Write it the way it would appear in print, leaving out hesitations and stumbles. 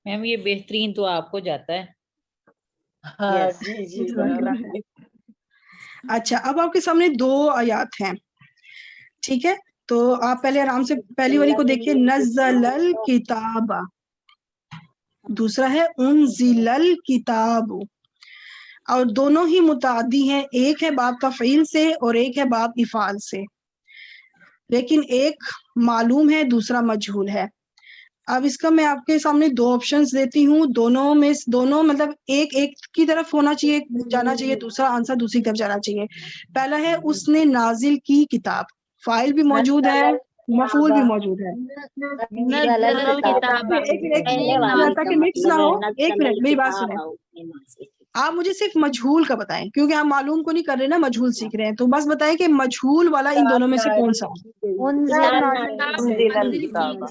میم یہ بہترین تو آپ کو جاتا ہے. جی جی برابر. اچھا اب آپ کے سامنے 2 آیات ہیں, ٹھیک ہے, تو آپ پہلے آرام سے پہلی والی کو دیکھیے, نزل الکتاب, دوسرا ہے انزل الکتاب, اور دونوں ہی متعدی ہیں, ایک ہے باب تفعیل سے اور ایک ہے باب افعال سے, لیکن ایک معلوم ہے دوسرا مجہول ہے. اب اس کا میں آپ کے سامنے 2 آپشنز دیتی ہوں, دونوں مطلب ایک کی طرف ہونا چاہیے, جانا چاہیے, دوسرا آنسر دوسری طرف جانا چاہیے. پہلا ہے اس نے نازل کی کتاب, فائل بھی موجود ہے, مفعول بھی موجود ہے. نزل الکتاب تاکہ مکس نہ ہو, ایک منٹ میری بات سنیں, آپ مجھے صرف مجہول کا بتائیں, کیونکہ ہم معلوم کو نہیں کر رہے نا, مجہول سیکھ رہے ہیں, تو بس بتائیں کہ مجہول والا ان دونوں میں سے کون سا ہے. انزل انزل الکتاب.